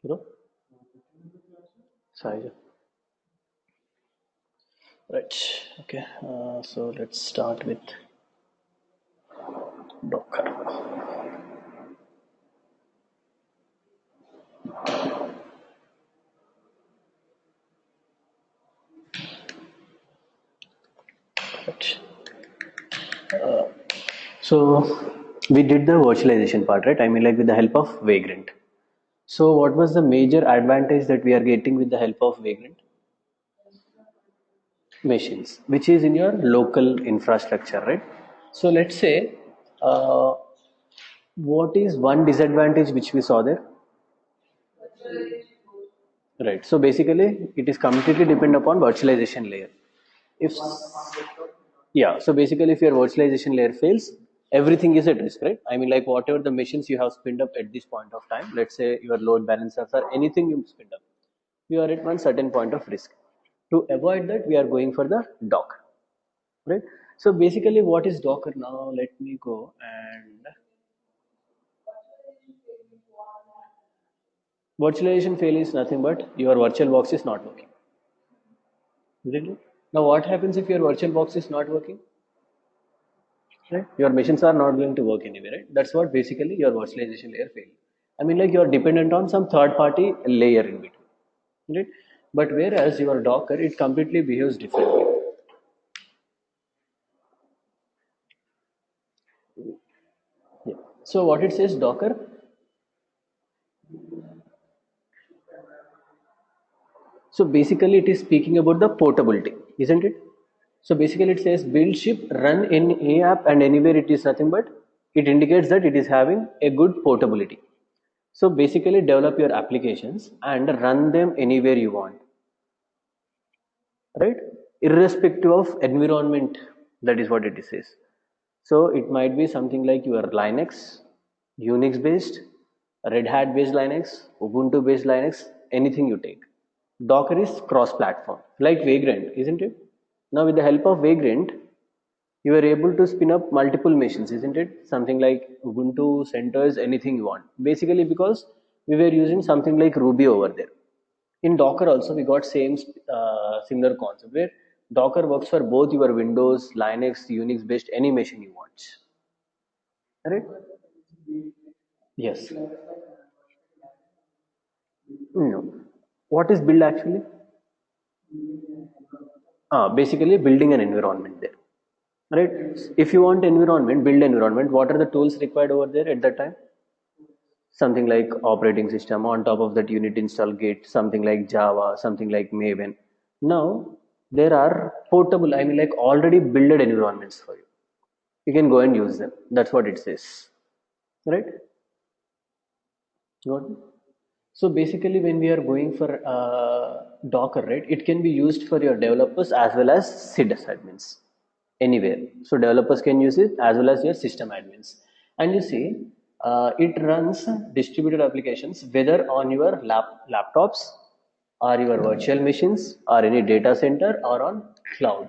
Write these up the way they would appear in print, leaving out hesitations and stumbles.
Bro, Saija. Right. Okay. So let's start with Docker. Right. So we did the virtualization part, right? I mean, like with the help of Vagrant. So what was the major advantage that we are getting with the help of Vagrant? Machines, which is in your local infrastructure, right? So let's say, uh, what is one disadvantage which we saw there? Right. So basically, it is completely depend upon virtualization layer. If Yeah, so basically, if your virtualization layer fails, everything is at risk, right? I mean, like whatever the machines you have spinned up at this point of time, let's say your load balancers or anything you spinned up, you are at one certain point of risk. To avoid that, we are going for the Docker, right? So basically, what is Docker now? Let me go and virtualization fail is nothing but your virtual box is not working, isn't it? Now, what happens if your virtual box is not working? Right? Your machines are not going to work anyway, right? That's what basically your virtualization layer failed. I mean, like you're dependent on some third party layer in between, right? But whereas your Docker, it completely behaves differently. Yeah. So what it says, Docker. So basically, it is speaking about the portability, isn't it? So basically, it says build ship run in any app and anywhere. It is nothing but it indicates that it is having a good portability. So basically, develop your applications and run them anywhere you want, right? Irrespective of environment, that is what it says. So it might be something like your Linux, Unix based, Red Hat based Linux, Ubuntu based Linux, anything you take. Docker is cross platform, like Vagrant, isn't it? Now with the help of Vagrant, you are able to spin up multiple machines, isn't it? Something like Ubuntu, CentOS, anything you want, basically because we were using something like Ruby over there. In Docker also we got same similar concept where Docker works for both your Windows, Linux, Unix based any machine you want, right? Yes. No. What is build actually? Basically building an environment there, right? If you want environment, build environment, what are the tools required over there at that time? Something like operating system. On top of that, you need to install Git, something like Java, something like Maven. Now there are portable, I mean like already built environments for you. You can go and use them. That's what it says, right? Got it? So basically, when we are going for Docker, right, it can be used for your developers as well as SID admins anywhere. So developers can use it as well as your system admins. And you see, it runs distributed applications whether on your laptops or your virtual machines or any data center or on cloud.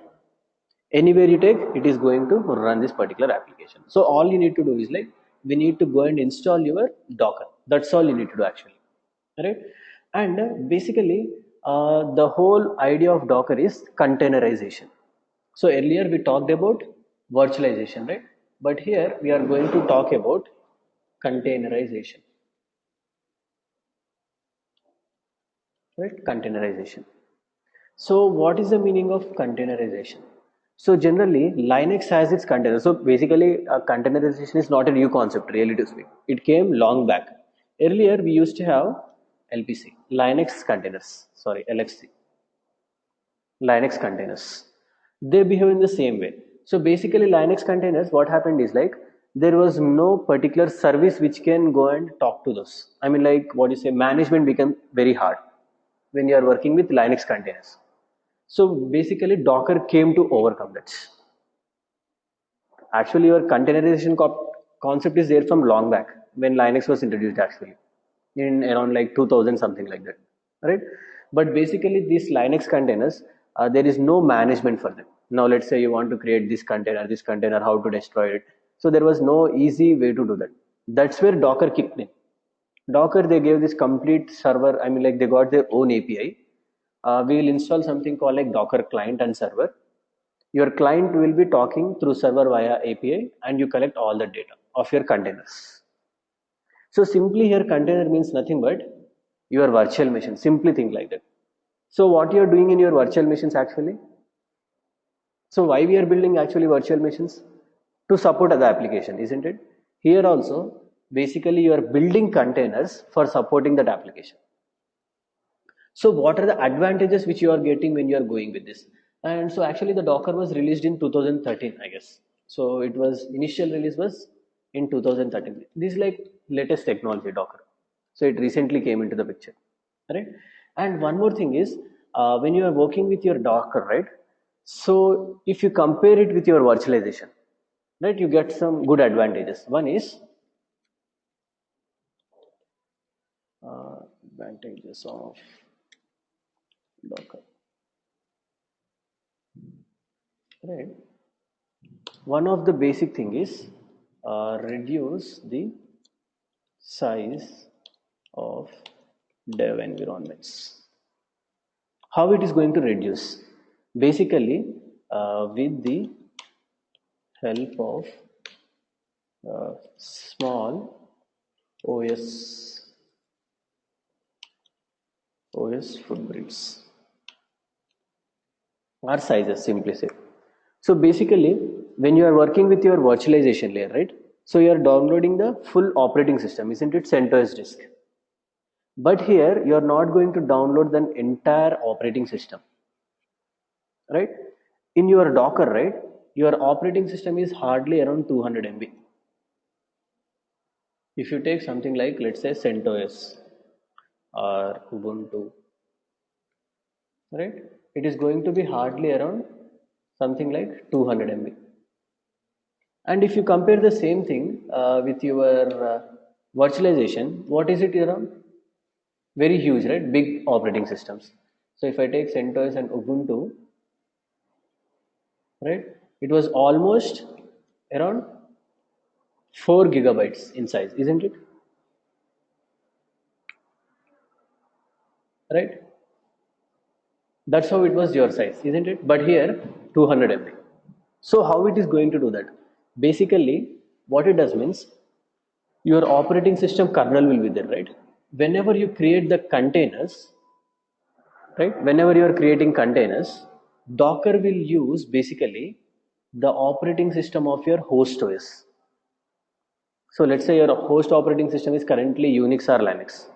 Anywhere you take, it is going to run this particular application. So all you need to do is like we need to go and install your Docker. That's all you need to do actually, right? And basically, the whole idea of Docker is containerization. So earlier we talked about virtualization, right? But here we are going to talk about containerization, right? Containerization. So what is the meaning of containerization? So generally, Linux has its container. So basically, containerization is not a new concept, really to speak. It came long back. Earlier, we used to have LPC, Linux containers. Sorry, LXC, Linux containers. They behave in the same way. So basically, Linux containers, what happened is like there was no particular service which can go and talk to those. I mean, like what you say, management become very hard when you are working with Linux containers. So basically, Docker came to overcome that. Actually, your containerization concept is there from long back when Linux was introduced, actually, in around like 2000, something like that, right? But basically, these Linux containers, there is no management for them. Now, let's say you want to create this container, how to destroy it. So there was no easy way to do that. That's where Docker kicked in. Docker, they gave this complete server. I mean, like they got their own API. We will install something called like Docker client and server. Your client will be talking through server via API, and you collect all the data of your containers. So simply here container means nothing but your virtual machine. Simply think like that. So what you are doing in your virtual machines actually? So why we are building actually virtual machines? To support other application, isn't it? Here also, basically you are building containers for supporting that application. So what are the advantages which you are getting when you are going with this? And so actually the Docker was released in 2013, I guess. So it was initial release was in 2013. This is like latest technology Docker. So it recently came into the picture, right? And one more thing is when you are working with your Docker, right? So if you compare it with your virtualization, right, you get some good advantages. One is advantages of Docker, right? One of the basic thing is reduce the size of dev environments. How it is going to reduce? Basically, with the help of small OS footprints or sizes, simply say. So basically, when you are working with your virtualization layer, right? So you are downloading the full operating system, isn't it? CentOS disk. But here you are not going to download the entire operating system, right? In your Docker, right? Your operating system is hardly around 200 MB. If you take something like, let's say, CentOS or Ubuntu, right? It is going to be hardly around something like 200 MB. And if you compare the same thing with your virtualization, what is it around? Very huge, right? Big operating systems. So if I take CentOS and Ubuntu, right, it was almost around 4 gigabytes in size, isn't it? Right? That's how it was your size, isn't it? But here 200 MB. So how it is going to do that? Basically, what it does means your operating system kernel will be there, right? Whenever you create the containers, right? Whenever you are creating containers, Docker will use basically the operating system of your host OS. So let's say your host operating system is currently Unix or Linux.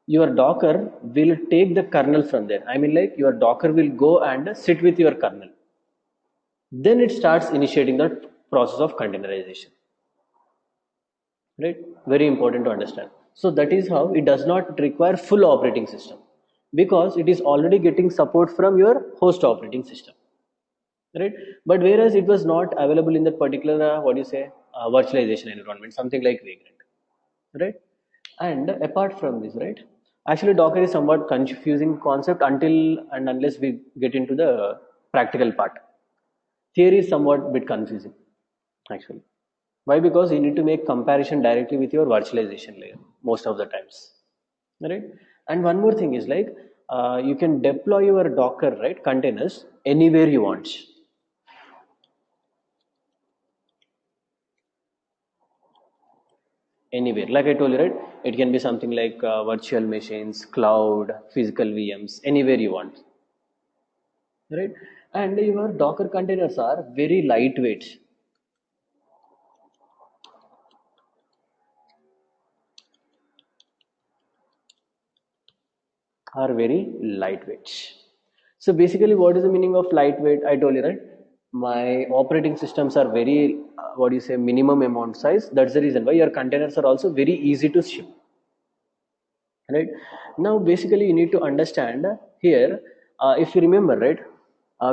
Your Docker will take the kernel from there. I mean, like your Docker will go and sit with your kernel. Then it starts initiating the process of containerization. Right? Very important to understand. So that is how it does not require full operating system because it is already getting support from your host operating system. Right? But whereas it was not available in that particular virtualization environment, something like Vagrant, right? And apart from this, right, actually Docker is somewhat confusing concept until and unless we get into the practical part. Theory is somewhat bit confusing actually. Why? Because you need to make comparison directly with your virtualization layer most of the times, right? And one more thing is like you can deploy your Docker, right, containers anywhere you want. Anywhere, like I told you, right, it can be something like virtual machines, cloud, physical VMs, anywhere you want, right? And your Docker containers are very lightweight, are very lightweight. So basically, what is the meaning of lightweight? I told you, right? My operating systems are very, minimum amount size. That's the reason why your containers are also very easy to ship. Right now, basically, you need to understand here. If you remember, right,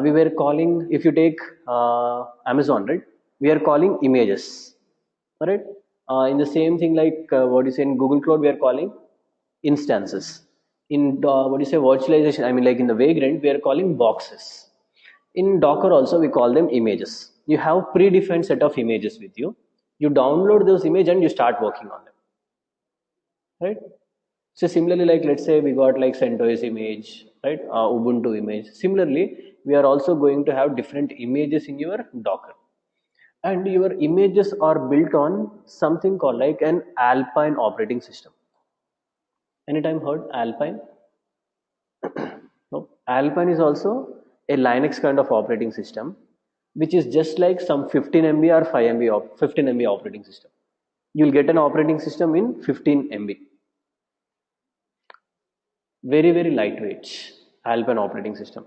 we were calling. If you take Amazon, right, we are calling images, right? In the same thing, like in Google Cloud, we are calling instances. In virtualization, I mean, like in the Vagrant, we are calling boxes. In Docker also we call them images. You have predefined set of images with you. You download those images and you start working on them. right? So similarly, like let's say we got like CentOS image, right? Ubuntu image. Similarly, we are also going to have different images in your Docker, and your images are built on something called like an Alpine operating system. Anytime heard Alpine? No. Alpine is also a Linux kind of operating system, which is just like some 15 MB or 5 MB 15 MB operating system. You'll get an operating system in 15 MB. Very, very lightweight Alpine operating system.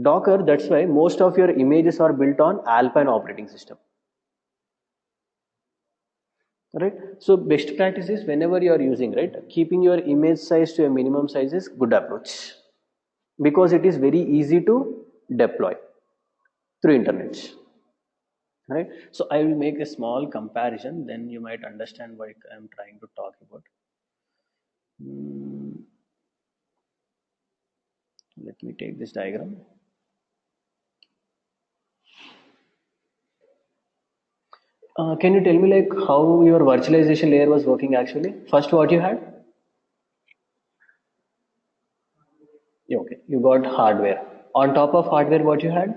Docker, that's why most of your images are built on Alpine operating system. Right? So best practice is whenever you are using, right, keeping your image size to a minimum size is good approach because it is very easy to deploy through internet. Right? So I will make a small comparison, then you might understand what I am trying to talk about. Hmm, let me take this diagram. Can you tell me like how your virtualization layer was working actually? First, what you had? Yeah, okay, you got hardware. On top of hardware, what you had?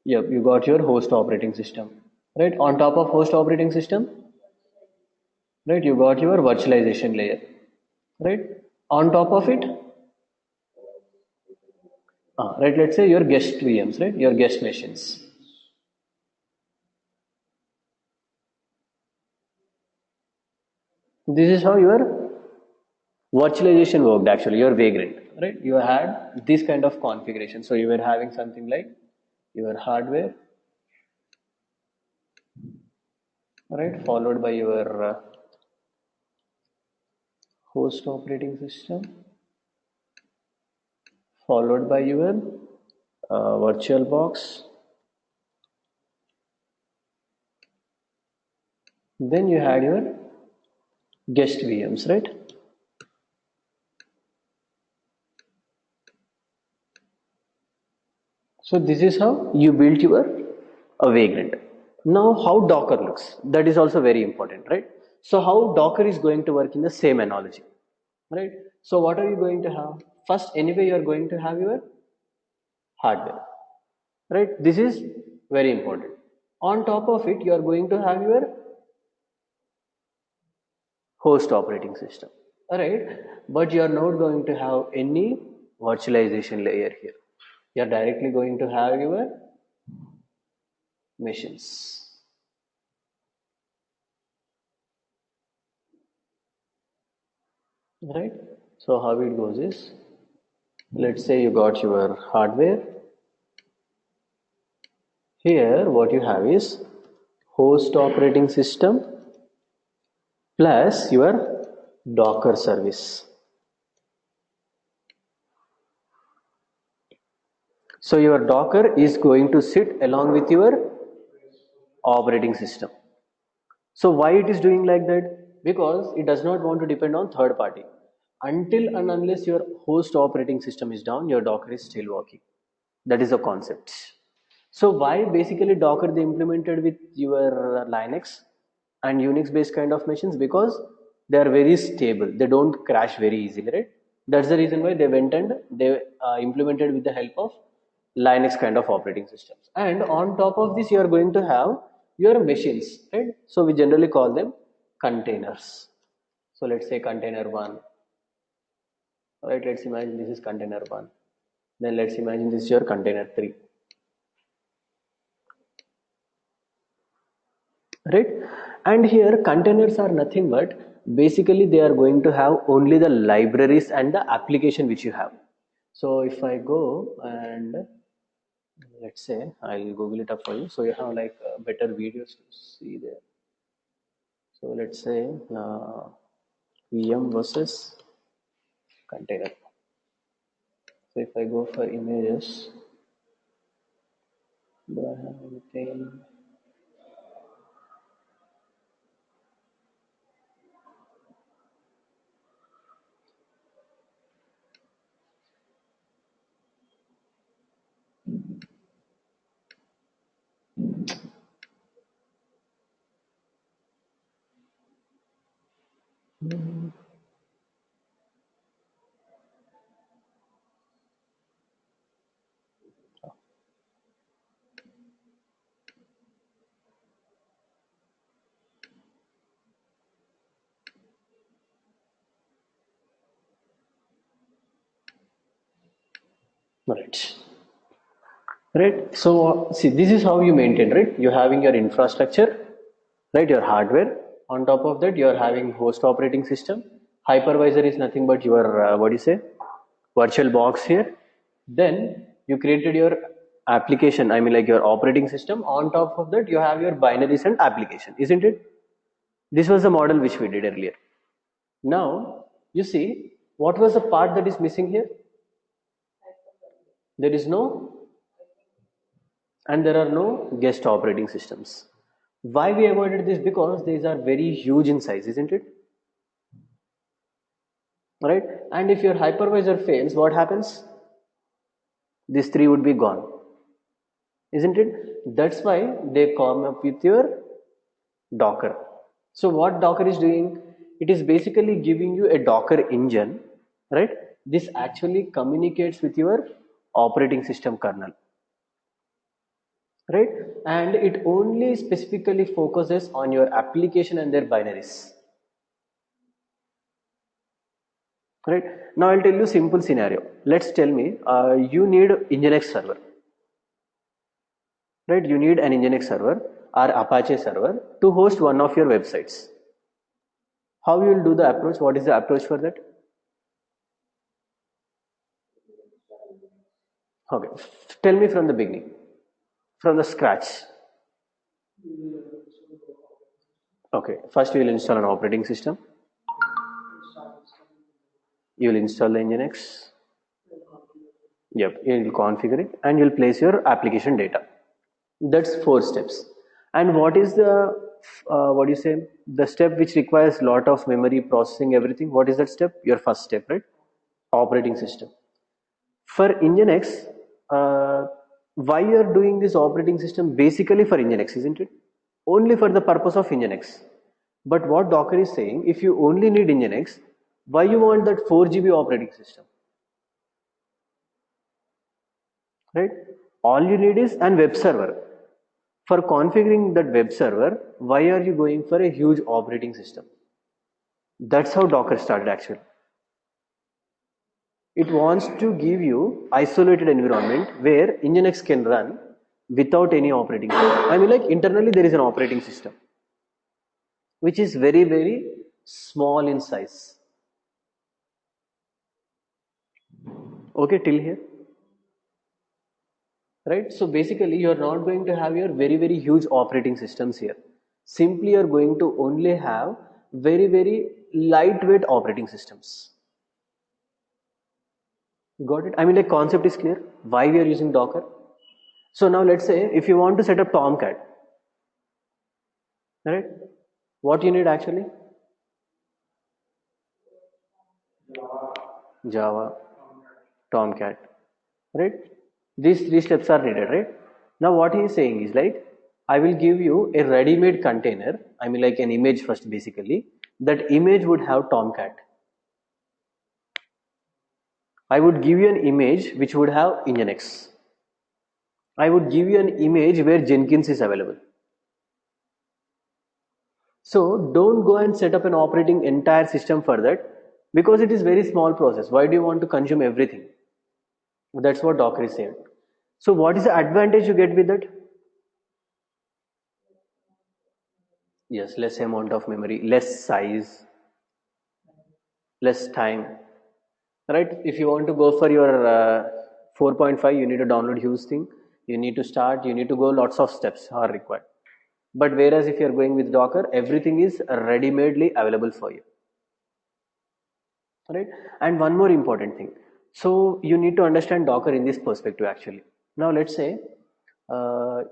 Yep, you got your host operating system. Right? On top of host operating system, right? You got your virtualization layer. Right? On top of it, right? Let's say your guest VMs, right? Your guest machines. This is how your virtualization worked actually, your Vagrant, right? You had this kind of configuration. So you were having something like your hardware, right? Followed by your host operating system, followed by your virtual box. Then you had your guest VMs, right? So this is how you built your Vagrant. Now how Docker looks, that is also very important, right? So how Docker is going to work in the same analogy, right? So what are you going to have? First, anyway, you are going to have your hardware, right? This is very important. On top of it, you are going to have your host operating system, all right? But you are not going to have any virtualization layer here. You are directly going to have your machines, right? So how it goes is, let's say you got your hardware. Here what you have is host operating system plus your Docker service. So your Docker is going to sit along with your operating system. So why it is doing like that? Because it does not want to depend on third party. Until and unless your host operating system is down, your Docker is still working. That is the concept. So why basically Docker they implemented with your Linux and Unix based kind of machines? Because they are very stable. They don't crash very easily, right? That's the reason why they went and they implemented with the help of Linux kind of operating systems. And on top of this, you are going to have your machines, right? So we generally call them containers. So let's say container one, right? Let's imagine this is container one. Then let's imagine this is your container three, right? And here containers are nothing but basically they are going to have only the libraries and the application which you have. So if I go and let's say I'll google it up for you, so you have like better videos to see there. So let's say VM versus container. So if I go for images, do I have anything? Right. Right. So see, this is how you maintain, right? You're having your infrastructure, right? Your hardware. On top of that, you're having host operating system. Hypervisor is nothing but your what do you say? Virtual box here. Then you created your application. I mean, like your operating system. On top of that, you have your binaries and application, isn't it? This was the model which we did earlier. Now you see what was the part that is missing here? There is no, and there are no guest operating systems. Why we avoided this? Because these are very huge in size, isn't it? Right? And if your hypervisor fails, what happens? These three would be gone, isn't it? That's why they come up with your Docker. So what Docker is doing? It is basically giving you a Docker engine, right? This actually communicates with your operating system kernel, right? And it only specifically focuses on your application and their binaries, right? Now I'll tell you simple scenario. Let's tell me you need Nginx server, right? You need an Nginx server or Apache server to host one of your websites. How you will do the approach? What is the approach for that? Okay, tell me from the beginning, from the scratch. Okay, first you will install an operating system. You will install the Nginx. Yep, you will configure it and you will place your application data. That's 4 steps. And what is the what do you say? The step which requires lot of memory processing everything. What is that step? Your first step, right? Operating system. For Nginx, why you are doing this operating system? Basically for Nginx, isn't it? Only for the purpose of Nginx. But what Docker is saying, if you only need Nginx, why you want that 4 GB operating system? Right? All you need is an web server. For configuring that web server, why are you going for a huge operating system? That's how Docker started actually. It wants to give you isolated environment where Nginx can run without any operating system. I mean, like internally there is an operating system which is very very small in size. Okay, till here, right? So basically, you are not going to have your very very huge operating systems here. Simply, you are going to only have very very lightweight operating systems. Got it? I mean, like concept is clear. Why we are using Docker? So now let's say if you want to set up Tomcat, right? What you need actually? Java, Tomcat, right? These 3 steps are needed, right? Now what he is saying is like, I will give you a ready-made container. I mean, like an image first, basically. That image would have Tomcat. I would give you an image which would have Nginx. I would give you an image where Jenkins is available. So don't go and set up an operating entire system for that because it is very small process. Why do you want to consume everything? That's what Docker is saying. So what is the advantage you get with that? Yes, less amount of memory, less size, less time, right? If you want to go for your 4.5, you need to download huge thing. You need to start, you need to go, lots of steps are required. But whereas if you are going with Docker, everything is ready-madely available for you, right? And one more important thing. So you need to understand Docker in this perspective actually. Now let's say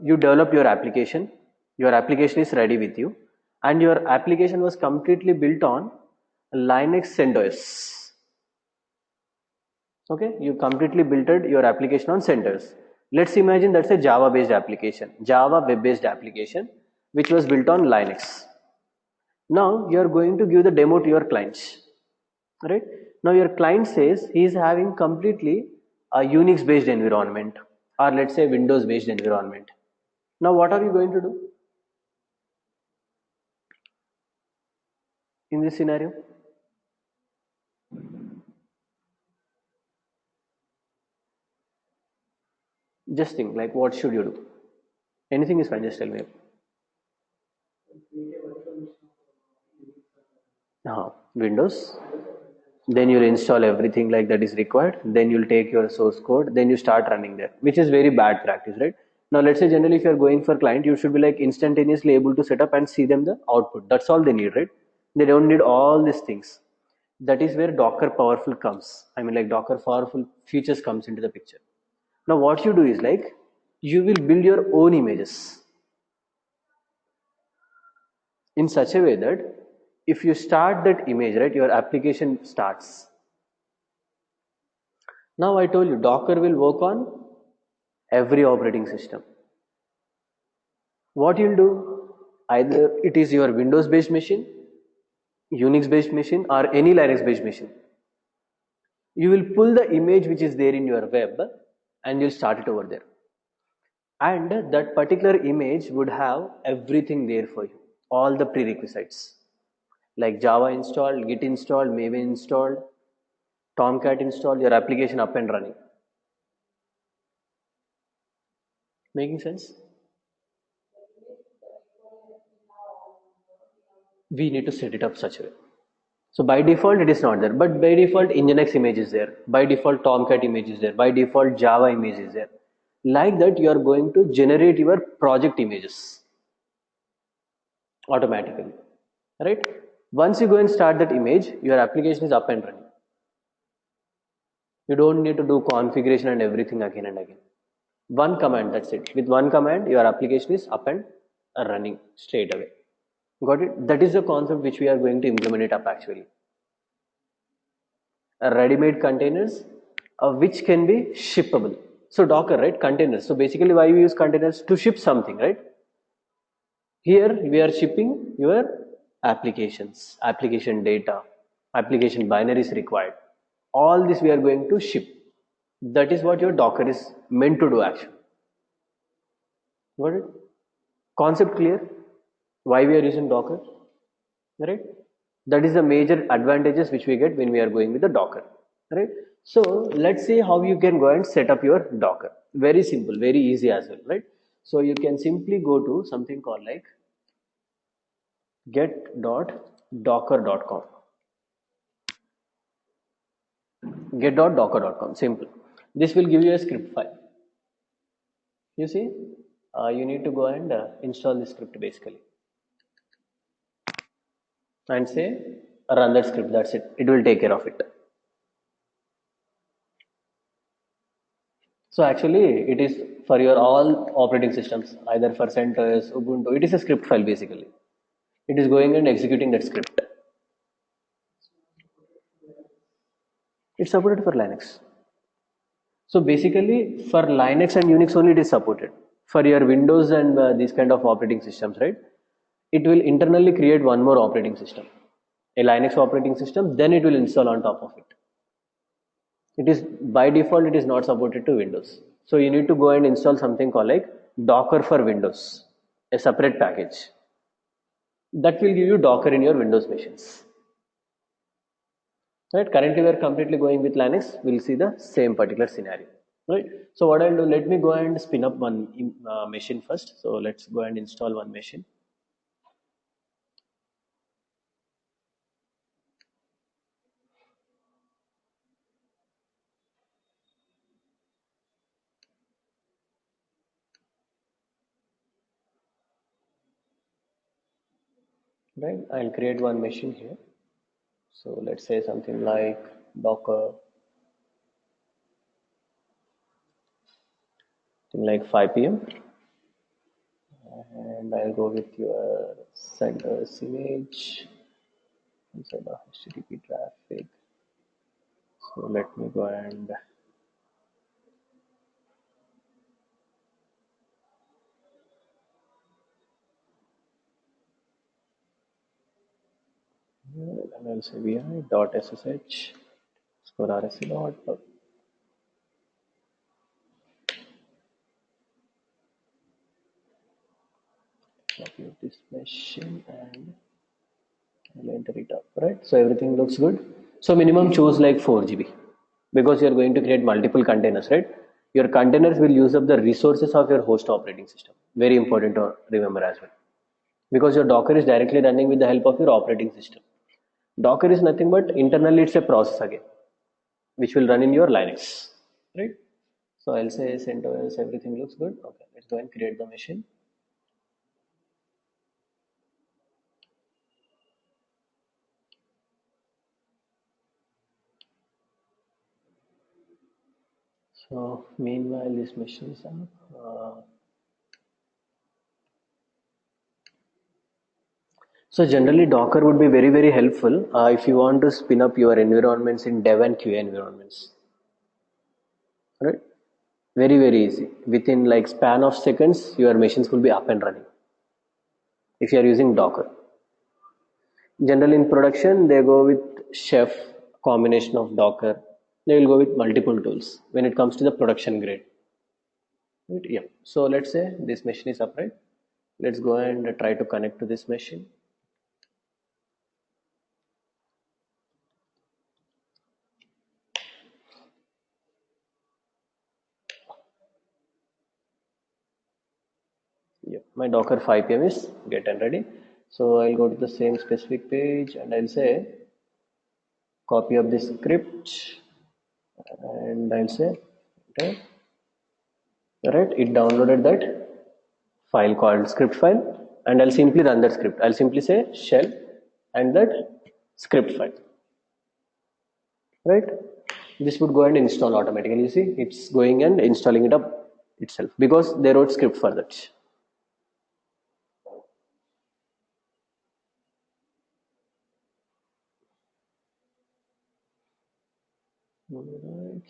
you develop your application is ready with you, and your application was completely built on Linux CentOS. Okay, you completely built your application on CentOS. Let's imagine that's a Java based application, Java web based application which was built on Linux. Now you are going to give the demo to your clients, right? Now your client says he is having completely a Unix based environment, or let's say Windows based environment. Now what are you going to do in this scenario? Just think, like, what should you do? Anything is fine, just tell me. Windows. Then you'll install everything like that is required. Then you'll take your source code. Then you start running there, which is very bad practice, right? Now, let's say generally if you're going for client, you should be like instantaneously able to set up and see them the output. That's all they need, right? They don't need all these things. That is where Docker powerful comes. I mean, like Docker powerful features comes into the picture. Now, what you do is like you will build your own images in such a way that if you start that image, right, your application starts. Now I told you Docker will work on every operating system. What you'll do, either it is your Windows based machine, Unix based machine, or any Linux based machine. You will pull the image which is there in your web and you'll start it over there. And that particular image would have everything there for you, all the prerequisites like Java installed, Git installed, Maven installed, Tomcat installed, your application up and running. Making sense? We need to set it up such a way. So by default it is not there, but by default Nginx image is there, by default Tomcat image is there, by default Java image is there. Like that you are going to generate your project images automatically, right? Once you go and start that image, your application is up and running. You don't need to do configuration and everything again and again. One command, that's it. With one command your application is up and running straight away. Got it? That is the concept which we are going to implement it up actually. Ready-made containers which can be shippable. So Docker, right? Containers. So basically why we use containers? To ship something, right? Here we are shipping your applications, application data, application binaries required. All this we are going to ship. That is what your Docker is meant to do actually. Got it? Concept clear? Why we are using Docker? Right? That is the major advantages which we get when we are going with the Docker, right? So let's see how you can go and set up your Docker. Very simple, very easy as well, right? So you can simply go to something called like get.docker.com. Get.docker.com, simple. This will give you a script file. You see, you need to go and install the script basically and say run that script. That's it. It will take care of it. So actually, it is for your all operating systems, either for CentOS, Ubuntu. It is a script file basically. It is going and executing that script. It's supported for Linux. So basically, for Linux and Unix only it is supported. For your Windows and these kind of operating systems, right? It will internally create one more operating system, a Linux operating system. Then it will install on top of it. It is by default it is not supported to Windows. So you need to go and install something called like Docker for Windows, a separate package that will give you Docker in your Windows machines. Right? Currently we are completely going with Linux. We'll see the same particular scenario. Right? So what I'll do, let me go and spin up one machine first. So let's go and install one machine. Right? I'll create one machine here. So let's say something like Docker, something like 5 p.m. And I'll go with your CentOS image inside of HTTP traffic. So let me go and and I'll say vi dot ssh score rsc dot copy of this machine and I'll enter it up, right? So everything looks good. So minimum choose like 4 GB because you're going to create multiple containers, right? Your containers will use up the resources of your host operating system. Very important to remember as well. Because your Docker is directly running with the help of your operating system. Docker is nothing but internally it's a process again, which will run in your Linux, right? So I'll say CentOS, everything looks good. Okay, let's go and create the machine. So meanwhile, this machine is up. So generally Docker would be very, very helpful if you want to spin up your environments in dev and QA environments, right? Very, very easy. Within like span of seconds, your machines will be up and running if you are using Docker. Generally in production, they go with Chef, combination of Docker. They will go with multiple tools when it comes to the production grade. Right? Yeah. So let's say this machine is up, right? Let's go and try to connect to this machine. Yeah, my Docker 5 pm is get and ready. So I'll go to the same specific page and I'll say copy of the script and I'll say okay, right, it downloaded that file called script file and I'll simply run that script. I'll simply say shell and that script file, right? This would go and install automatically. You see, it's going and installing it up itself because they wrote script for that. Right.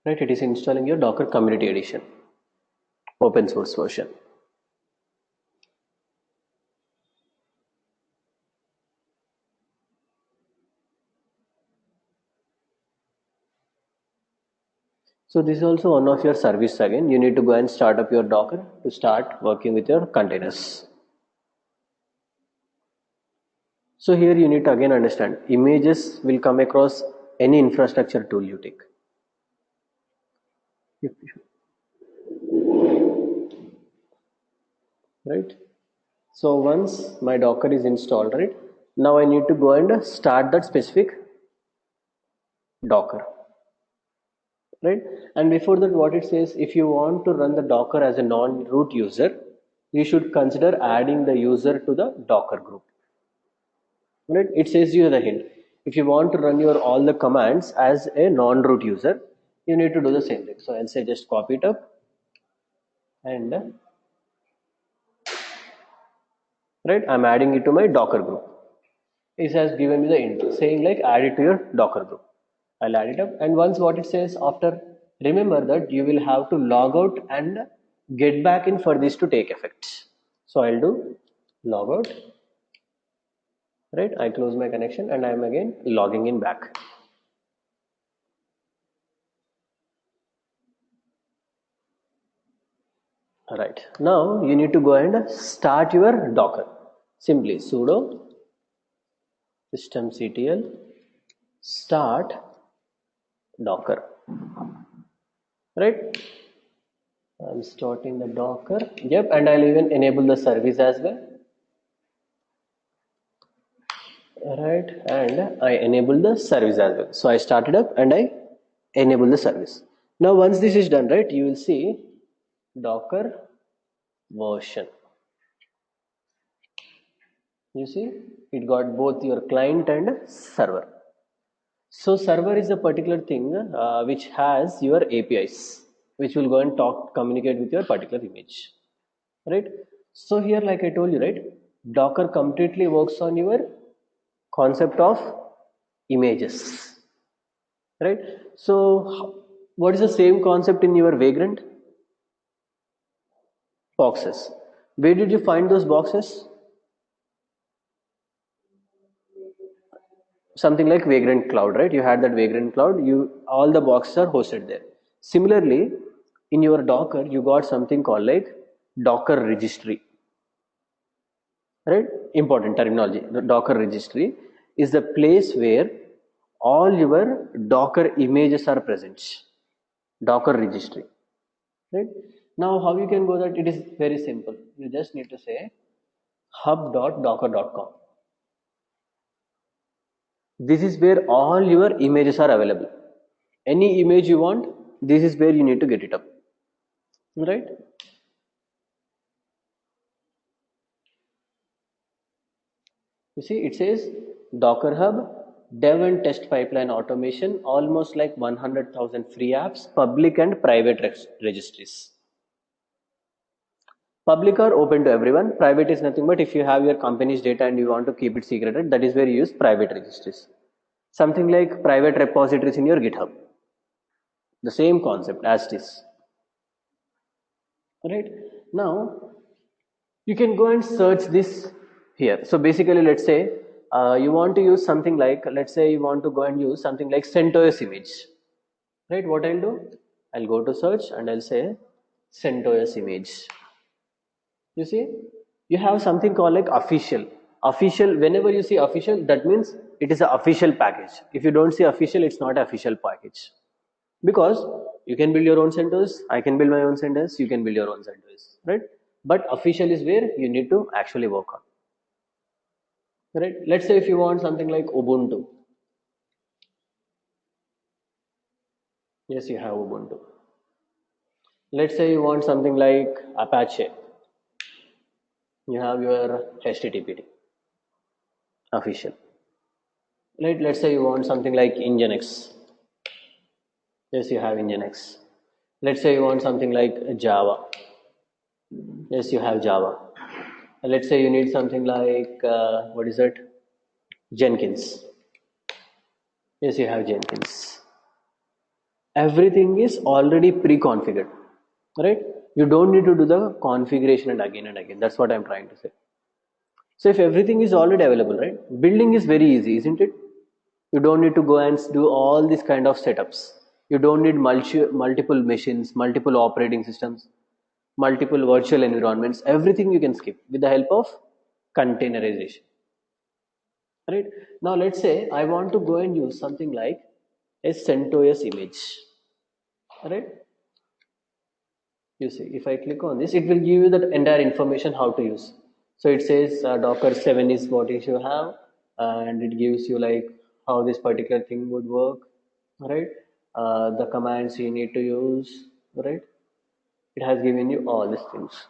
Right, it is installing your Docker Community Edition, open source version. So this is also one of your service again. You need to go and start up your Docker to start working with your containers. So here you need to again understand images will come across any infrastructure tool you take. Right. So once my Docker is installed, right, now I need to go and start that specific Docker, right? And before that, what it says, if you want to run the Docker as a non-root user, you should consider adding the user to the Docker group, right? It says you the hint. If you want to run your all the commands as a non-root user, you need to do the same thing. So I'll say just copy it up and right, I'm adding it to my Docker group. It has given me the int saying like add it to your Docker group. I'll add it up and once what it says after, remember that you will have to log out and get back in for this to take effect. So I'll do log out, right? I close my connection and I'm again logging in back. Right, now you need to go and start your Docker. Simply sudo systemctl start Docker, right? I'm starting the Docker. Yep, and I'll even enable the service as well. Right, and I enable the service as well. So I started up and I enable the service. Now once this is done, right, you will see Docker version. You see, it got both your client and server. So server is a particular thing which has your APIs, which will go and communicate with your particular image, right? So here, like I told you, right, Docker completely works on your concept of images, right? So what is the same concept in your Vagrant? Boxes. Where did you find those boxes? Something like Vagrant Cloud, right? You had that Vagrant Cloud, you all the boxes are hosted there. Similarly, in your Docker you got something called like Docker registry, right? Important terminology. The Docker registry is the place where all your Docker images are present. Docker registry, right? Now how you can go that? It is very simple. You just need to say hub.docker.com. This is where all your images are available. Any image you want, this is where you need to get it up, right? You see it says Docker Hub, dev and test pipeline automation, almost like 100,000 free apps, public and private registries. Public are open to everyone. Private is nothing but if you have your company's data and you want to keep it secreted, that is where you use private registries. Something like private repositories in your GitHub. The same concept as this. Right? Now, you can go and search this here. So basically, let's say you want to use something like, let's say you want to go and use something like CentOS image. Right? What I'll do? I'll go to search and I'll say CentOS image. You see, you have something called like official. Official, whenever you see official, that means it is an official package. If you don't see official, it's not an official package. Because you can build your own CentOS, I can build my own CentOS, you can build your own CentOS, right? But official is where you need to actually work on. Right? Let's say if you want something like Ubuntu. Yes, you have Ubuntu. Let's say you want something like Apache. You have your HTTP official. Right? Let's say you want something like Nginx. Yes, you have Nginx. Let's say you want something like Java. Yes, you have Java. Let's say you need something like what is it? Jenkins. Yes, you have Jenkins. Everything is already pre-configured, right? You don't need to do the configuration and again. That's what I'm trying to say. So if everything is already available, right? Building is very easy, isn't it? You don't need to go and do all these kind of setups. You don't need multiple machines, multiple operating systems, multiple virtual environments. Everything you can skip with the help of containerization. Right? Now let's say I want to go and use something like a CentOS image. Right? You see, if I click on this, it will give you the entire information how to use. So it says Docker 7 is what you should have, and it gives you like how this particular thing would work, right? The commands you need to use, right? It has given you all these things.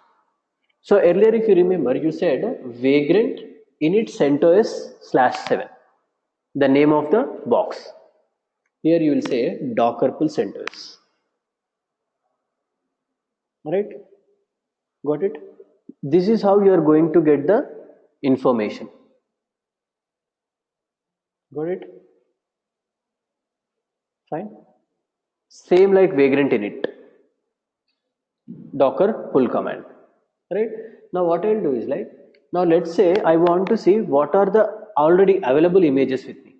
So earlier, if you remember, you said Vagrant init CentOS/7, the name of the box. Here you will say Docker pull CentOS. Right? Got it? This is how you are going to get the information. Got it? Fine. Same like Vagrant init. Docker pull command. Right? Now what I'll do is like, now let's say I want to see what are the already available images with me.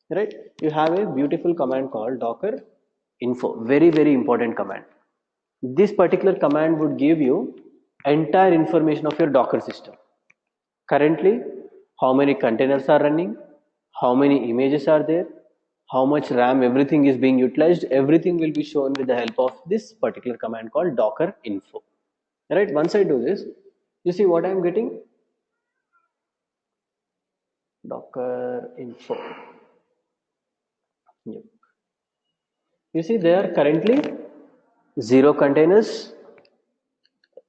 Right? You have a beautiful command called Docker info. Very important command. This particular command would give you entire information of your Docker system. Currently, how many containers are running, how many images are there, how much RAM, everything is being utilized, everything will be shown with the help of this particular command called Docker info. Right? Once I do this, you see what I am getting? Docker info. Yep. You see there currently 0 containers,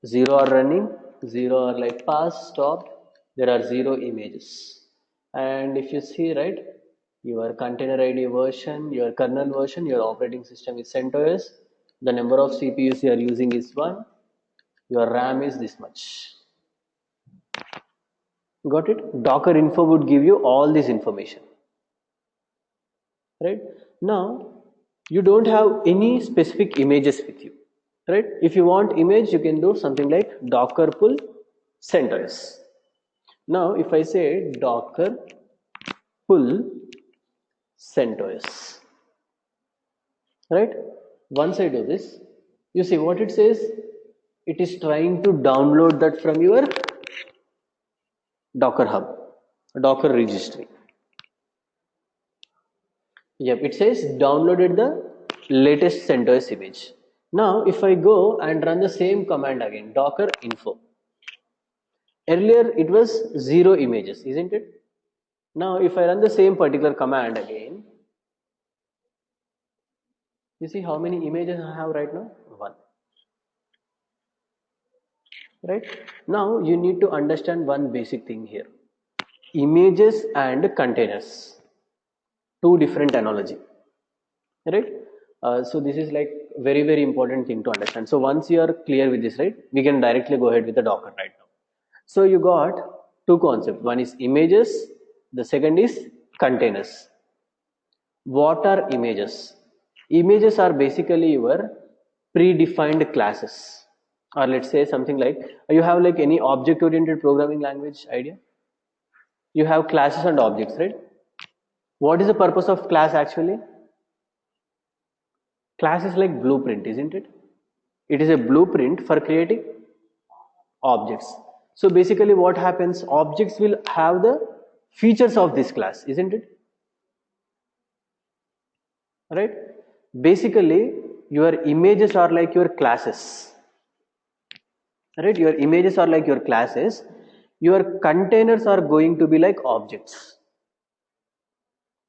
0 are running, 0 are like passed, stopped, there are 0 images. And if you see, right, your container ID version, your kernel version, your operating system is CentOS, the number of CPUs you are using is 1, your RAM is this much. Got it? Docker info would give you all this information. Right? Now you don't have any specific images with you, right? If you want image, you can do something like docker pull CentOS. Now if I say docker pull CentOS, right? Once I do this, you see what it says. It is trying to download that from your Docker Hub, Docker registry. Yep, it says downloaded the latest CentOS image. Now, if I go and run the same command again, docker info. Earlier it was 0 images, isn't it? Now, if I run the same particular command again, you see how many images I have right now? 1. Right? Now, you need to understand one basic thing here. Images and containers. Two different analogy. Right? So this is like very important thing to understand. So once you are clear with this, right, we can directly go ahead with the Docker right now. So you got two concepts. One is images, the second is containers. What are images? Images are basically your predefined classes, or let's say something like you have like any object oriented programming language idea. You have classes and objects, right? What is the purpose of class actually? Class is like blueprint, isn't it? It is a blueprint for creating objects. So basically what happens, objects will have the features of this class, isn't it? Right? Basically your images are like your classes. Right? Your images are like your classes. Your containers are going to be like objects.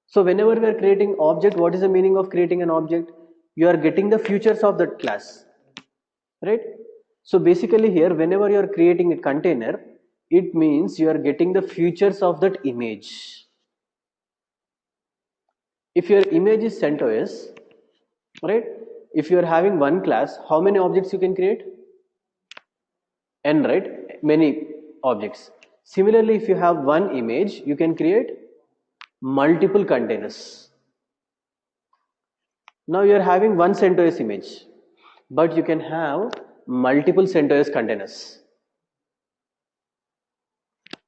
So whenever we are creating object, what is the meaning of creating an object? You are getting the features of that class. Right? So basically here, whenever you are creating a container, it means you are getting the features of that image. If your image is CentOS, right? If you are having one class, how many objects you can create? N, right? Many objects. Similarly, if you have one image, you can create multiple containers. Now you are having one CentOS image, but you can have multiple CentOS containers.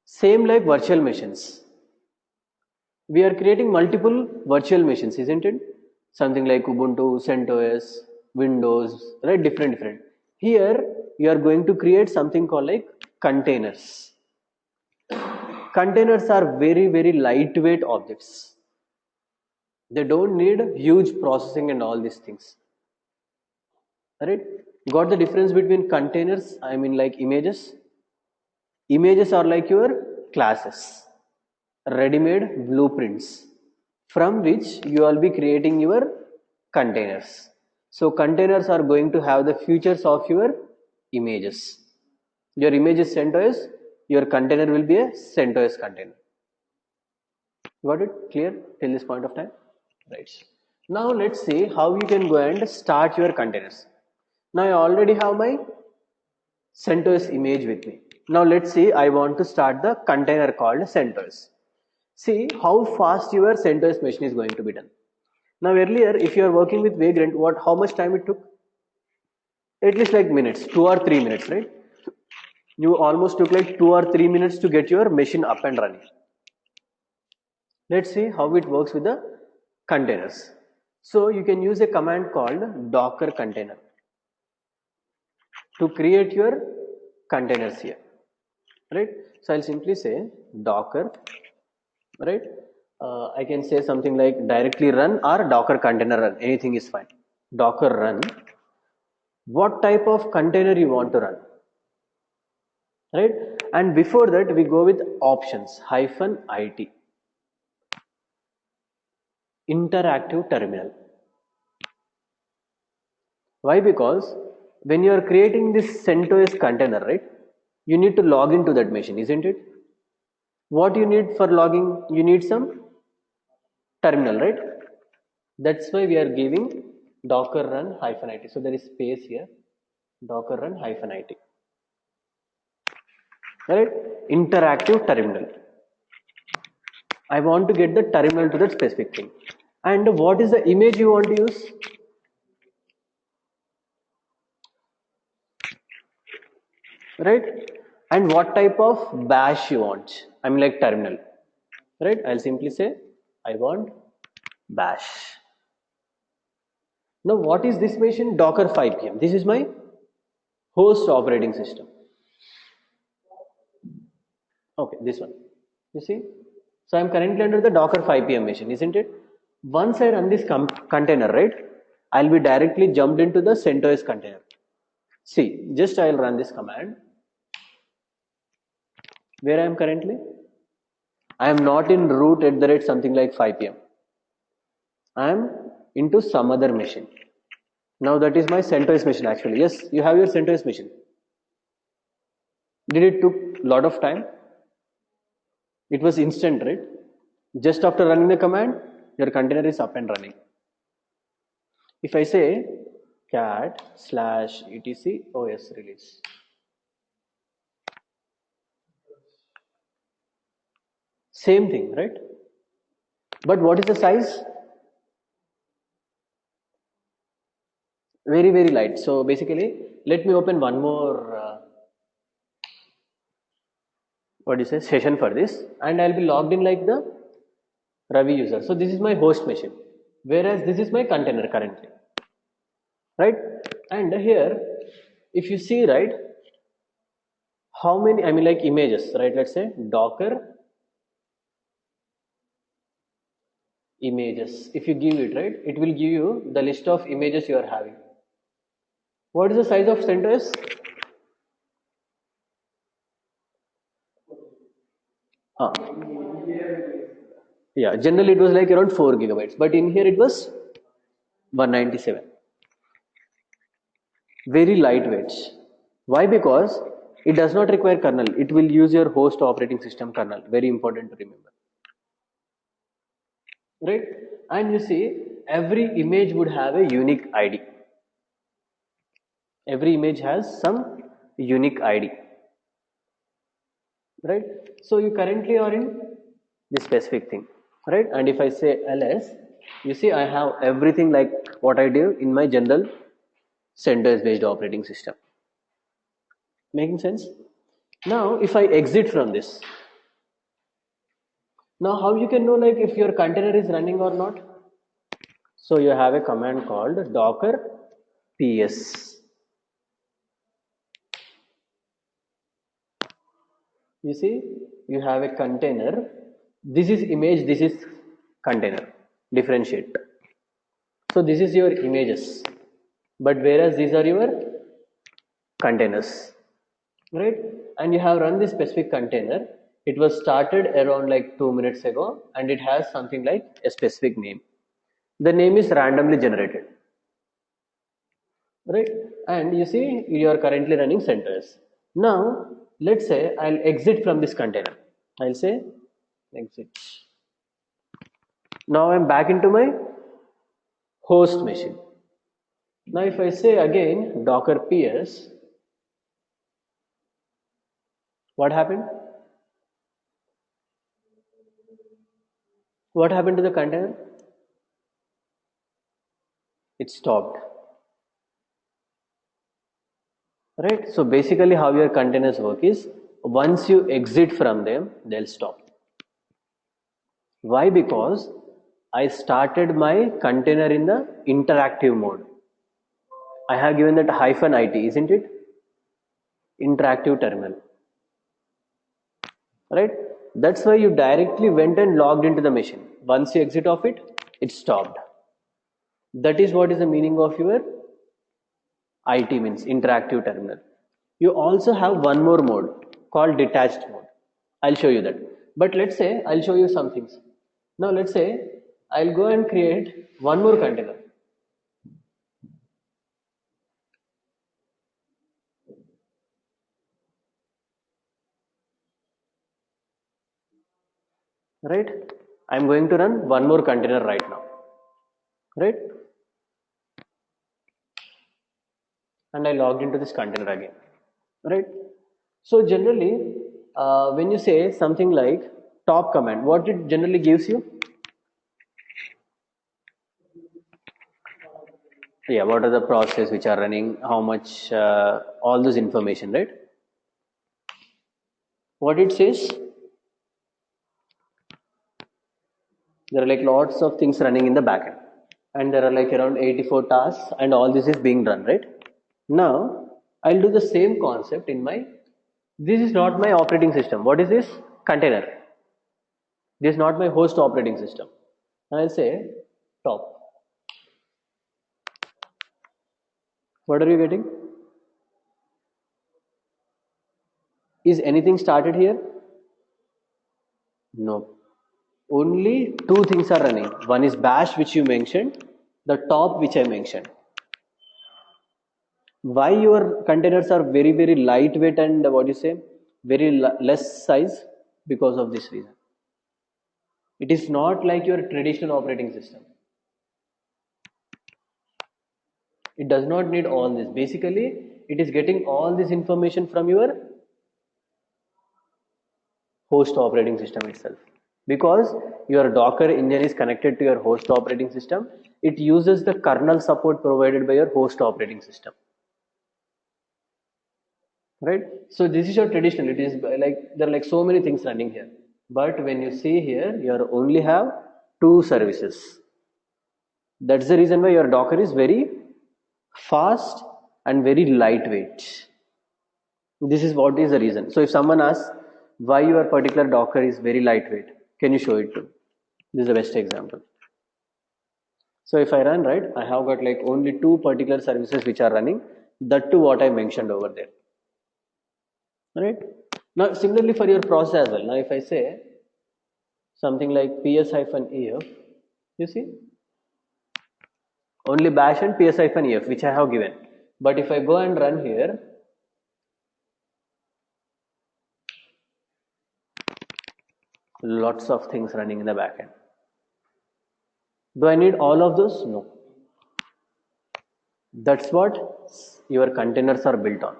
Same like virtual machines. We are creating multiple virtual machines, isn't it? Something like Ubuntu, CentOS, Windows, right? Different. Here you are going to create something called like containers. Containers are very lightweight objects. They don't need huge processing and all these things. Right? Got the difference between containers? I mean like images. Images are like your classes, ready-made blueprints from which you will be creating your containers. So containers are going to have the features of your images. Your image is CentOS, your container will be a CentOS container. Got it clear till this point of time? Right. Now let's see how you can go and start your containers. Now I already have my CentOS image with me. Now let's see, I want to start the container called CentOS. See how fast your CentOS machine is going to be done. Now earlier, if you are working with Vagrant, how much time it took? At least like minutes, 2 or 3 minutes, right? You almost took like 2 or 3 minutes to get your machine up and running. Let's see how it works with the containers. So you can use a command called docker container to create your containers here, right? So I'll simply say docker, right? I can say something like directly run or docker container run, anything is fine. Docker run, what type of container you want to run, right? And before that we go with options -it, interactive terminal. Why? Because when you are creating this CentOS container, right, you need to log into that machine, isn't it? What you need for logging? You need some terminal, right? That's why we are giving docker run -it. So there is space here, docker run -it. Right? Interactive terminal. I want to get the terminal to that specific thing. And what is the image you want to use? Right? And what type of bash you want? I mean like terminal. Right? I'll simply say I want bash. Now what is this machine? Docker 5pm. This is my host operating system. Okay, this one. You see? So I'm currently under the Docker 5pm machine, isn't it? Once I run this container, right? I'll be directly jumped into the CentOS container. See, just I'll run this command. Where I am currently? I am not in root at the rate something like 5pm. I am into some other machine. Now that is my CentOS machine actually. Yes, you have your CentOS machine. Did it took lot of time? It was instant, right? Just after running the command, your container is up and running. If I say cat slash etc os release, same thing, right? But what is the size? Very, very light. So basically, let me open one more what do you say session for this, and I'll be logged in like the Ravi user. So this is my host machine, whereas this is my container currently, right? And here, if you see, right, how many, I mean like images, right? Let's say Docker images. If you give it, right, it will give you the list of images you are having. What is the size of CentOS? Yeah, generally it was like around 4 gigabytes, but in here it was 197. Very lightweight. Why? Because it does not require kernel. It will use your host operating system kernel. Very important to remember. Right? And you see, every image would have a unique ID. Every image has some unique ID. Right? So you currently are in this specific thing. Right? And if I say ls, you see I have everything like what I do in my general CentOS based operating system. Making sense? Now if I exit from this, now how you can know like if your container is running or not? So you have a command called docker ps. You see, you have a container. This is image, this is container. Differentiate. So this is your images, but whereas these are your containers, right? And you have run this specific container. It was started around like 2 minutes ago, and it has something like a specific name. The name is randomly generated, right? And you see, you are currently running CentOS. Now, let's say I'll exit from this container. I'll say exit. Now I'm back into my host machine. Now if I say again docker ps, what happened? What happened to the container? It stopped. Right? So basically how your containers work is once you exit from them, they'll stop. Why? Because I started my container in the interactive mode. I have given that -it, isn't it? Interactive terminal. Right? That's why you directly went and logged into the machine. Once you exit off it, it stopped. That is what is the meaning of your IT, means interactive terminal. You also have one more mode called detached mode. I'll show you that. But let's say I'll show you some things. Now let's say I'll go and create one more container. Right? I'm going to run one more container right now. Right? And I logged into this container again. Right? So generally, when you say something like top command, what it generally gives you? Yeah, what are the process which are running, how much, all this information, right? What it says, there are like lots of things running in the backend, and there are like around 84 tasks, and all this is being done, right? Now, I'll do the same concept in my, this is not my operating system. What is this? Container. This is not my host operating system. And I'll say top. What are you getting? Is anything started here? No. Only two things are running. One is bash, which you mentioned, the top, which I mentioned. Why your containers are very, very lightweight and what do you say, very less size? Because of this reason. It is not like your traditional operating system. It does not need all this. Basically, it is getting all this information from your host operating system itself. Because your Docker engine is connected to your host operating system, it uses the kernel support provided by your host operating system. Right? So this is your traditional. It is like there are like so many things running here. But when you see here, you only have two services. That's the reason why your Docker is very fast and very lightweight. This is what is the reason. So if someone asks why your particular Docker is very lightweight, can you show it to? This is the best example. So if I run, right, I have got like only two particular services which are running. That too what I mentioned over there. Right? Now similarly for your process as well. Now if I say something like ps-ef, you see, only bash and ps-ef which I have given. But if I go and run here, lots of things running in the backend. Do I need all of those? No. That's what your containers are built on.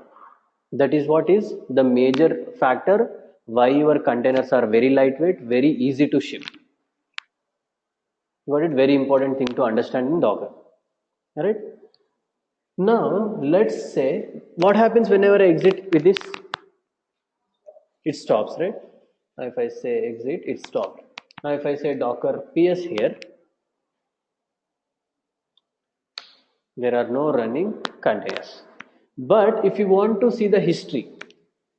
That is what is the major factor why your containers are very lightweight, very easy to ship. Got it? Very important thing to understand in Docker. Alright? Now let's say what happens whenever I exit with this? It stops, right? Now if I say exit, it stopped. Now if I say Docker ps here, there are no running containers. But if you want to see the history,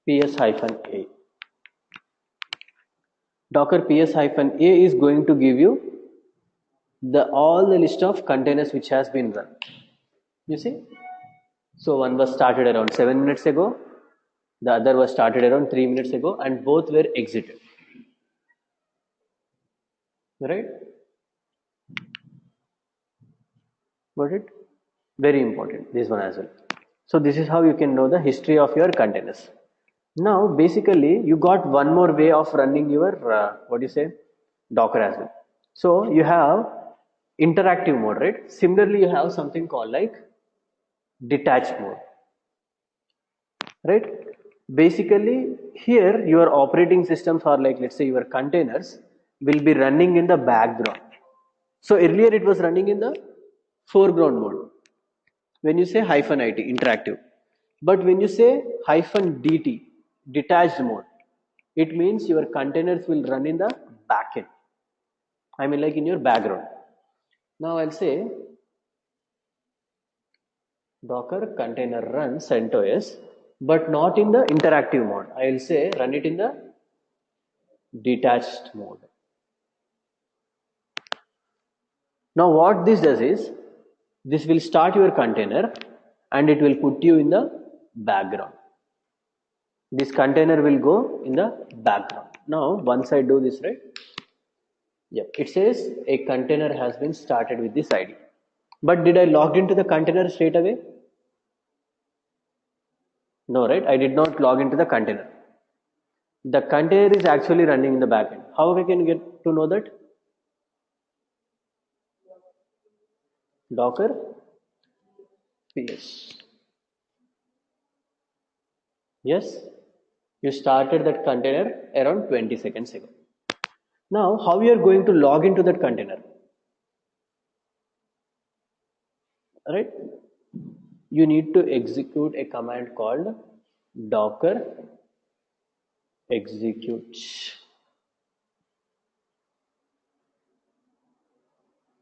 ps-a, Docker ps-a is going to give you the all the list of containers which has been run. You see? So one was started around 7 minutes ago, the other was started around 3 minutes ago, and both were exited. Right? Got it? Very important, this one as well. So this is how you can know the history of your containers. Now basically you got one more way of running your what do you say, Docker as well. So you have interactive mode, right? Similarly you have something called like detached mode, right? Basically here your operating systems are like, let's say your containers will be running in the background. So earlier it was running in the foreground mode when you say -it interactive, but when you say -dt detached mode, it means your containers will run in the backend. I mean like in your background. Now I'll say Docker container run CentOS, but not in the interactive mode. I will say run it in the detached mode. Now what this does is, this will start your container and it will put you in the background. This container will go in the background. Now once I do this, right, yeah, it says a container has been started with this ID. But did I log into the container straight away? No, right? I did not log into the container. The container is actually running in the backend. How we can get to know that? Docker ps. Yes, you started that container around 20 seconds ago. Now, how you are going to log into that container? right? You need to execute a command called docker execute.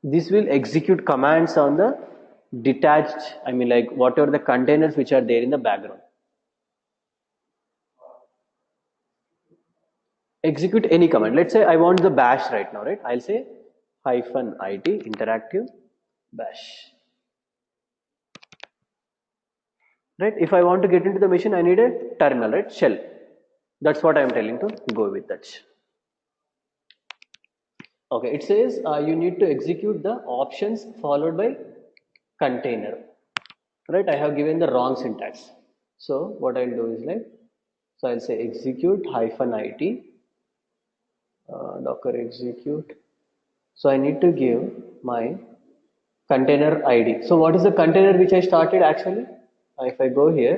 This will execute commands on the detached, I mean like whatever the containers which are there in the background. Execute any command. Let's say I want the bash right now, right? I'll say -it interactive bash. Right? If I want to get into the machine, I need a terminal, right? Shell. That's what I'm telling to go with that. Okay, it says you need to execute the options followed by container. Right? I have given the wrong syntax. So what I'll do is like, so I'll say execute -it docker execute. So I need to give my container ID. So what is the container which I started actually? If I go here,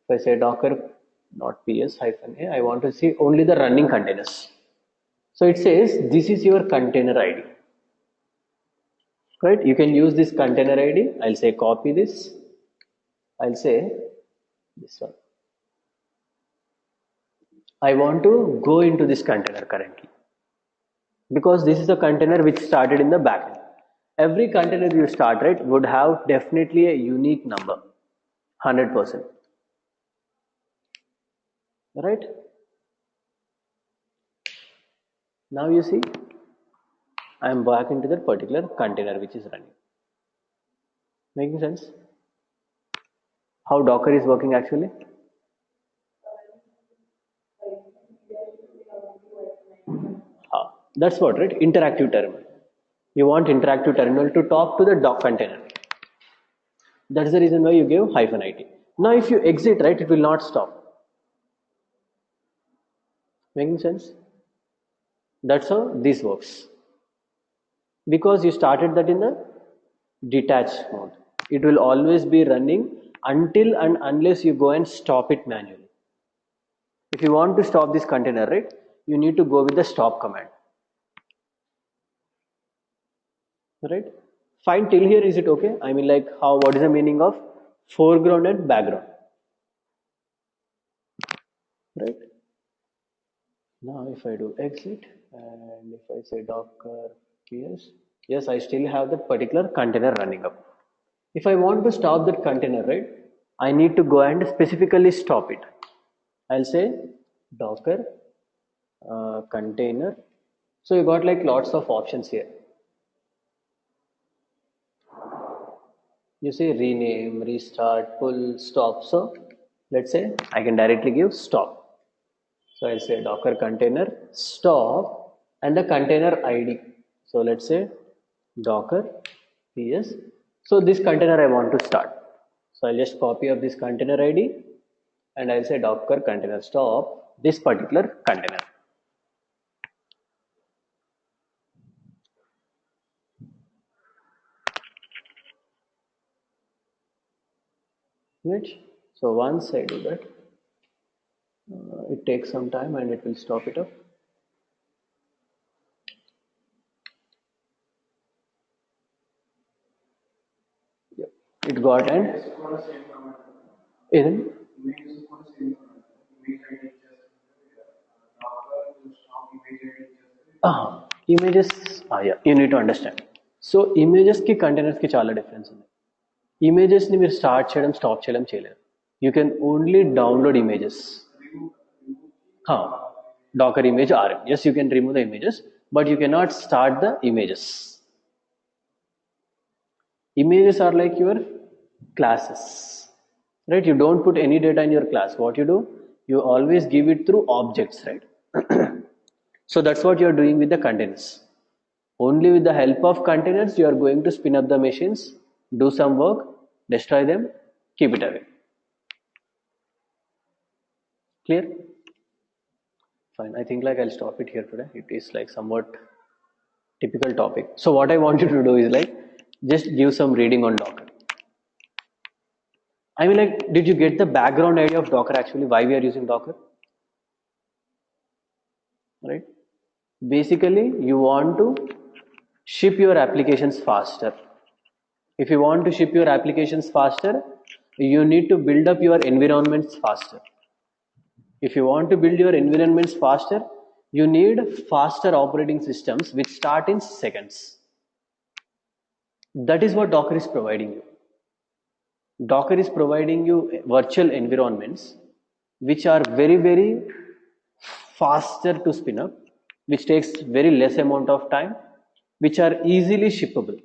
if I say docker not ps -a, I want to see only the running containers. So it says this is your container ID. Right? You can use this container ID. I'll say copy this. I'll say this one. I want to go into this container currently because this is a container which started in the backend. Every container you start, right, would have definitely a unique number, 100%. Right? Now you see, I am back into that particular container which is running. Making sense? How Docker is working actually? That's what, right? Interactive terminal. You want interactive terminal to talk to the doc container. That's the reason why you give -it. Now if you exit, right, it will not stop. Making sense? That's how this works. Because you started that in the detached mode. It will always be running until and unless you go and stop it manually. If you want to stop this container, right, you need to go with the stop command. Right? Fine, till here is it okay? I mean like how, what is the meaning of foreground and background? Right? Now if I do exit and if I say docker ps, yes, I still have that particular container running up. If I want to stop that container, right, I need to go and specifically stop it. I'll say docker container. So you got like lots of options here. You say rename, restart, pull, stop. So let's say I can directly give stop. So I'll say docker container stop and the container ID. So let's say docker ps. So this container I want to start. So I'll just copy up this container ID and I'll say docker container stop this particular container. Right? So once I do that, it takes some time and it will stop it up. Yep. It got and in images yeah, you need to understand. So images ki containers ki chala difference ఉంది. Images ni మీరు start చేయడం stop చేయడం చేయలేరు. You can only download images. Docker image rm. Yes, you can remove the images, but you cannot start the images. Images are like your classes, right? You don't put any data in your class. What you do, you always give it through objects, right? So that's what you're doing with the containers. Only with the help of containers you are going to spin up the machines, do some work, destroy them, keep it away. Clear? Fine. I think like I'll stop it here today. It is like somewhat typical topic. So what I want you to do is like just give some reading on Docker. I mean like, did you get the background idea of Docker actually, why we are using Docker? Right? Basically, you want to ship your applications faster. If you want to ship your applications faster, you need to build up your environments faster. If you want to build your environments faster, you need faster operating systems which start in seconds. That is what Docker is providing you. Docker is providing you virtual environments which are very, very faster to spin up, which takes very less amount of time, which are easily shippable.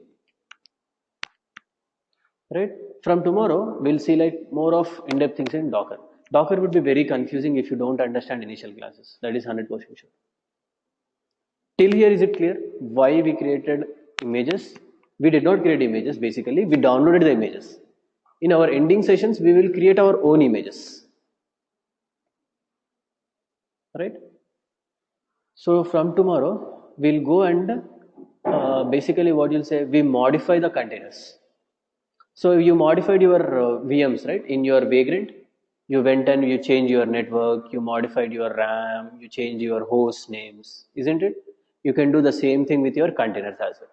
Right? From tomorrow, we'll see like more of in-depth things in Docker. Docker would be very confusing if you don't understand initial classes. That is 100% sure. Till here, is it clear why we created images? We did not create images, basically. We downloaded the images. In our ending sessions, we will create our own images. Right? So from tomorrow, we'll go and basically what you'll say, we modify the containers. So you modified your VMs, right? In your Vagrant, you went and you changed your network, you modified your RAM, you changed your host names, isn't it? You can do the same thing with your containers as well.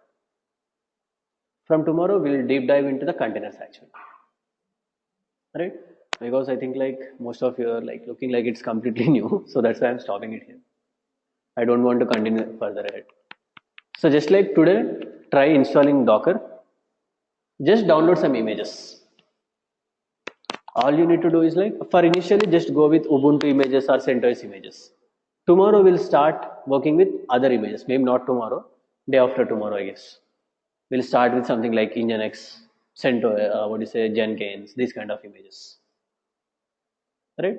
From tomorrow, we'll deep dive into the containers actually. Right? Because I think like most of you are like looking like it's completely new. So that's why I'm stopping it here. I don't want to continue further ahead. So just like today, try installing Docker. Just download some images. All you need to do is like, for initially just go with Ubuntu images or CentOS images. Tomorrow we'll start working with other images. Maybe not tomorrow, day after tomorrow I guess. We'll start with something like Nginx, CentOS, Jenkins, these kind of images. Right?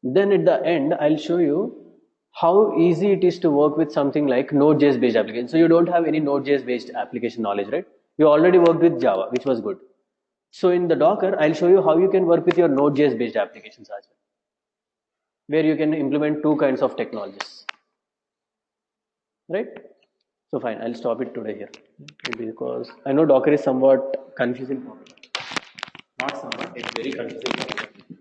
Then at the end, I'll show you how easy it is to work with something like Node.js based application. So you don't have any Node.js based application knowledge, right? You already worked with Java, which was good. So in the Docker, I'll show you how you can work with your Node.js based applications as well, where you can implement two kinds of technologies. Right? So fine, I'll stop it today here because I know Docker is somewhat confusing. Not somewhat, it's very confusing.